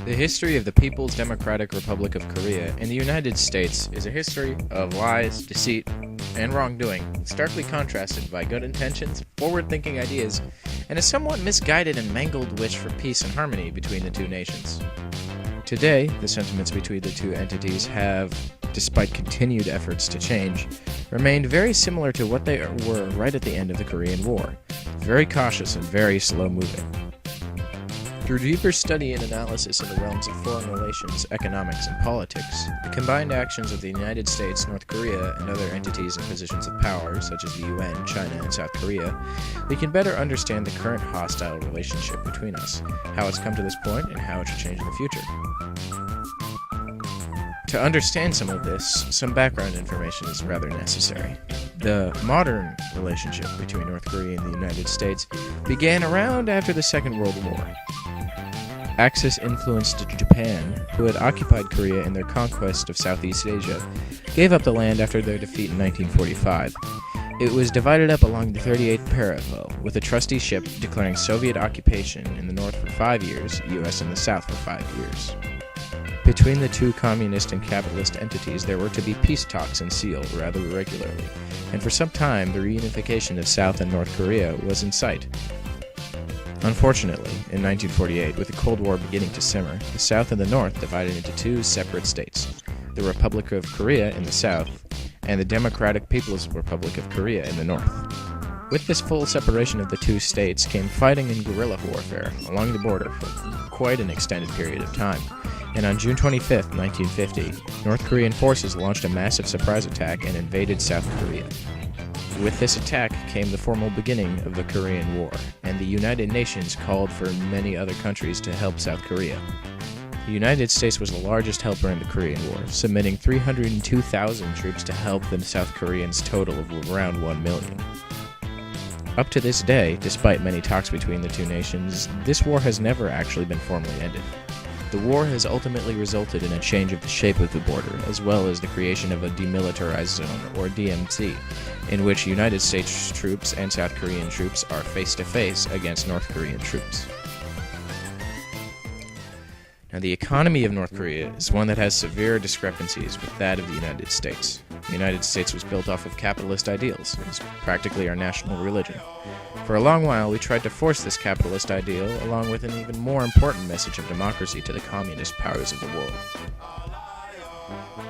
The history of the People's Democratic Republic of Korea and the United States is a history of lies, deceit, and wrongdoing, starkly contrasted by good intentions, forward-thinking ideas, and a somewhat misguided and mangled wish for peace and harmony between the two nations. Today, the sentiments between the two entities have, despite continued efforts to change, remained very similar to what they were right at the end of the Korean War, very cautious and very slow-moving. Through deeper study and analysis in the realms of foreign relations, economics, and politics, the combined actions of the United States, North Korea, and other entities in positions of power, such as the UN, China, and South Korea, we can better understand the current hostile relationship between us, how it's come to this point, and how it should change in the future. To understand some of this, some background information is rather necessary. The modern relationship between North Korea and the United States began around after the Second World War. Axis influenced Japan, who had occupied Korea in their conquest of Southeast Asia, gave up the land after their defeat in 1945. It was divided up along the 38th parallel, with a trusteeship declaring Soviet occupation in the north for 5 years, US in the south for 5 years. Between the two communist and capitalist entities, there were to be peace talks in Seoul rather regularly, and for some time the reunification of South and North Korea was in sight. Unfortunately, in 1948, with the Cold War beginning to simmer, the South and the North divided into two separate states, the Republic of Korea in the south, and the Democratic People's Republic of Korea in the north. With this full separation of the two states came fighting and guerrilla warfare along the border for quite an extended period of time, and on June 25, 1950, North Korean forces launched a massive surprise attack and invaded South Korea. With this attack came the formal beginning of the Korean War, and the United Nations called for many other countries to help South Korea. The United States was the largest helper in the Korean War, submitting 302,000 troops to help the South Koreans' total of around 1 million. Up to this day, despite many talks between the two nations, this war has never actually been formally ended. The war has ultimately resulted in a change of the shape of the border, as well as the creation of a demilitarized zone, or DMZ, in which United States troops and South Korean troops are face-to-face against North Korean troops. Now, the economy of North Korea is one that has severe discrepancies with that of the United States. The United States was built off of capitalist ideals. It is practically our national religion. For a long while, we tried to force this capitalist ideal, along with an even more important message of democracy, to the communist powers of the world.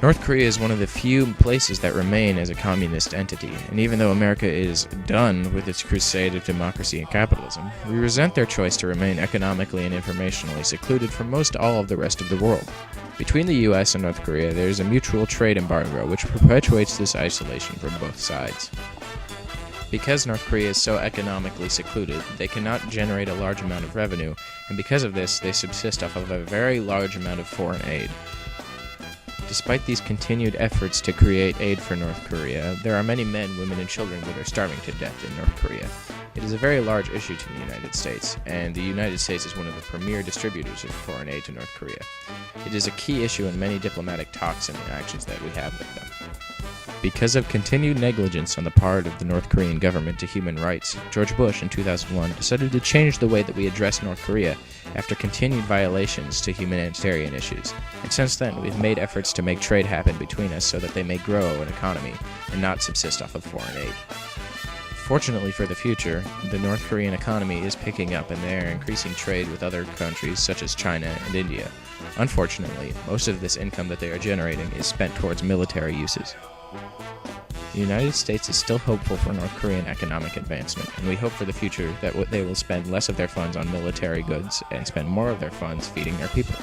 North Korea is one of the few places that remain as a communist entity, and even though America is done with its crusade of democracy and capitalism, we resent their choice to remain economically and informationally secluded from most all of the rest of the world. Between the US and North Korea, there is a mutual trade embargo which perpetuates this isolation from both sides. Because North Korea is so economically secluded, they cannot generate a large amount of revenue, and because of this, they subsist off of a very large amount of foreign aid. Despite these continued efforts to create aid for North Korea, there are many men, women, and children that are starving to death in North Korea. It is a very large issue to the United States, and the United States is one of the premier distributors of foreign aid to North Korea. It is a key issue in many diplomatic talks and interactions that we have with them. Because of continued negligence on the part of the North Korean government to human rights, George Bush in 2001 decided to change the way that we address North Korea after continued violations to humanitarian issues. And since then, we've made efforts to make trade happen between us so that they may grow an economy and not subsist off of foreign aid. Fortunately for the future, the North Korean economy is picking up and they are increasing trade with other countries such as China and India. Unfortunately, most of this income that they are generating is spent towards military uses. The United States is still hopeful for North Korean economic advancement, and we hope for the future that they will spend less of their funds on military goods and spend more of their funds feeding their people.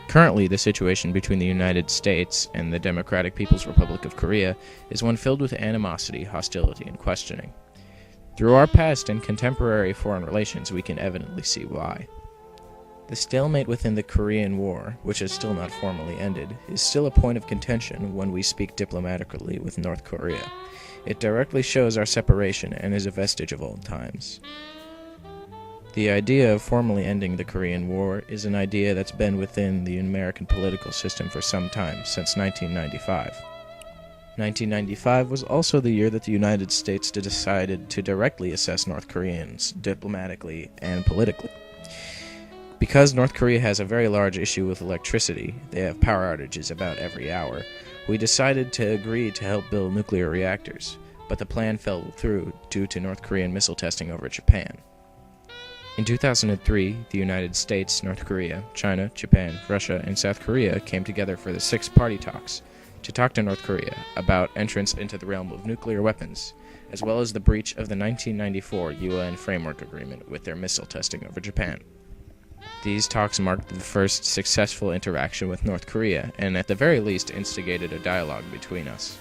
Currently, the situation between the United States and the Democratic People's Republic of Korea is one filled with animosity, hostility, and questioning. Through our past and contemporary foreign relations, we can evidently see why. The stalemate within the Korean War, which has still not formally ended, is still a point of contention when we speak diplomatically with North Korea. It directly shows our separation and is a vestige of old times. The idea of formally ending the Korean War is an idea that's been within the American political system for some time, since 1995. 1995 was also the year that the United States decided to directly assess North Koreans diplomatically and politically. Because North Korea has a very large issue with electricity, they have power outages about every hour, we decided to agree to help build nuclear reactors, but the plan fell through due to North Korean missile testing over Japan. In 2003, the United States, North Korea, China, Japan, Russia, and South Korea came together for the Sixth Party Talks to talk to North Korea about entrance into the realm of nuclear weapons, as well as the breach of the 1994 UN Framework Agreement with their missile testing over Japan. These talks marked the first successful interaction with North Korea, and at the very least instigated a dialogue between us.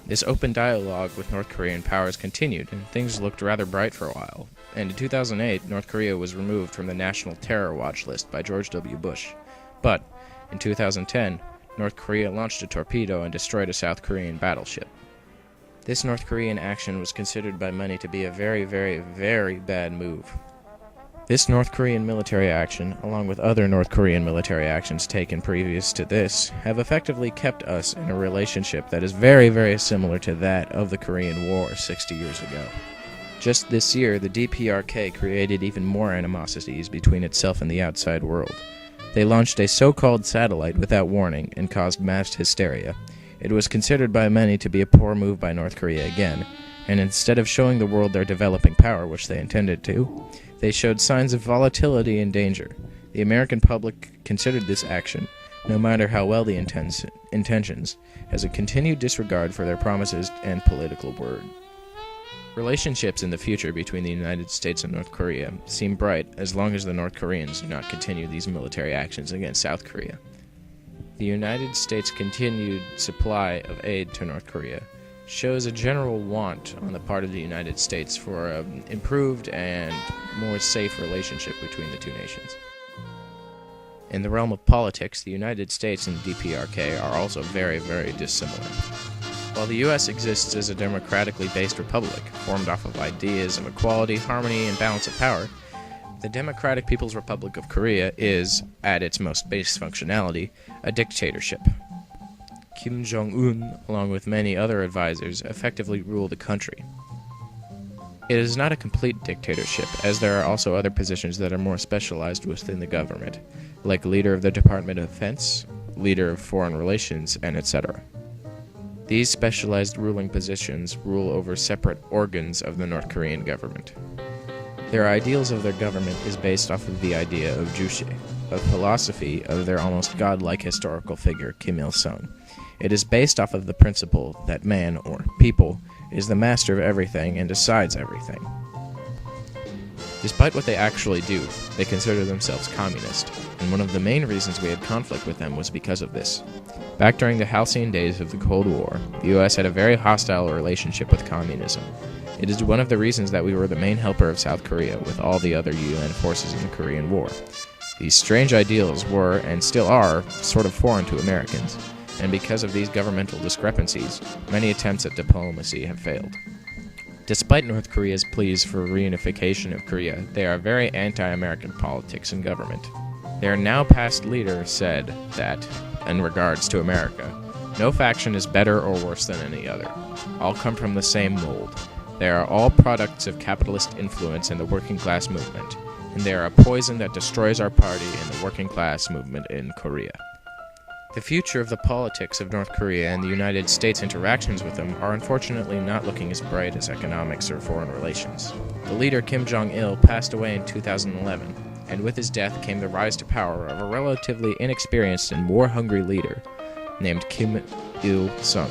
This open dialogue with North Korean powers continued, and things looked rather bright for a while, and in 2008, North Korea was removed from the National Terror Watch list by George W. Bush. But, in 2010, North Korea launched a torpedo and destroyed a South Korean battleship. This North Korean action was considered by many to be a very, very, very bad move. This North Korean military action, along with other North Korean military actions taken previous to this, have effectively kept us in a relationship that is very, very similar to that of the Korean War 60 years ago. Just this year, the DPRK created even more animosities between itself and the outside world. They launched a so-called satellite without warning and caused mass hysteria. It was considered by many to be a poor move by North Korea again, and instead of showing the world their developing power, which they intended to, they showed signs of volatility and danger. The American public considered this action, no matter how well the intentions, as a continued disregard for their promises and political word. Relationships in the future between the United States and North Korea seem bright as long as the North Koreans do not continue these military actions against South Korea. The United States' continued supply of aid to North Korea shows a general want on the part of the United States for an improved and more safe relationship between the two nations. In the realm of politics, the United States and the DPRK are also very, very dissimilar. While the U.S. exists as a democratically based republic, formed off of ideas of equality, harmony, and balance of power, the Democratic People's Republic of Korea is, at its most base functionality, a dictatorship. Kim Jong-un, along with many other advisors, effectively rule the country. It is not a complete dictatorship, as there are also other positions that are more specialized within the government, like leader of the Department of Defense, leader of foreign relations, and etc. These specialized ruling positions rule over separate organs of the North Korean government. Their ideals of their government is based off of the idea of Juche, a philosophy of their almost godlike historical figure Kim Il-sung. It is based off of the principle that man, or people, is the master of everything and decides everything. Despite what they actually do, they consider themselves communist, and one of the main reasons we had conflict with them was because of this. Back during the halcyon days of the Cold War, the US had a very hostile relationship with communism. It is one of the reasons that we were the main helper of South Korea with all the other UN forces in the Korean War. These strange ideals were, and still are, sort of foreign to Americans, and because of these governmental discrepancies, many attempts at diplomacy have failed. Despite North Korea's pleas for reunification of Korea, they are very anti-American politics and government. Their now past leader said that, in regards to America, no faction is better or worse than any other. All come from the same mold. They are all products of capitalist influence in the working class movement, and they are a poison that destroys our party and the working class movement in Korea. The future of the politics of North Korea and the United States' interactions with them are unfortunately not looking as bright as economics or foreign relations. The leader Kim Jong-il passed away in 2011, and with his death came the rise to power of a relatively inexperienced and war-hungry leader named Kim Il-sung.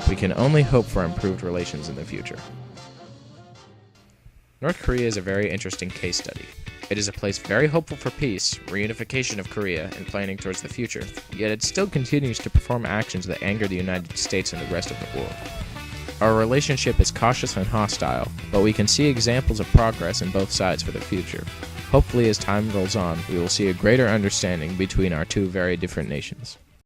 We can only hope for improved relations in the future. North Korea is a very interesting case study. It is a place very hopeful for peace, reunification of Korea, and planning towards the future, yet it still continues to perform actions that anger the United States and the rest of the world. Our relationship is cautious and hostile, but we can see examples of progress in both sides for the future. Hopefully, as time rolls on, we will see a greater understanding between our two very different nations.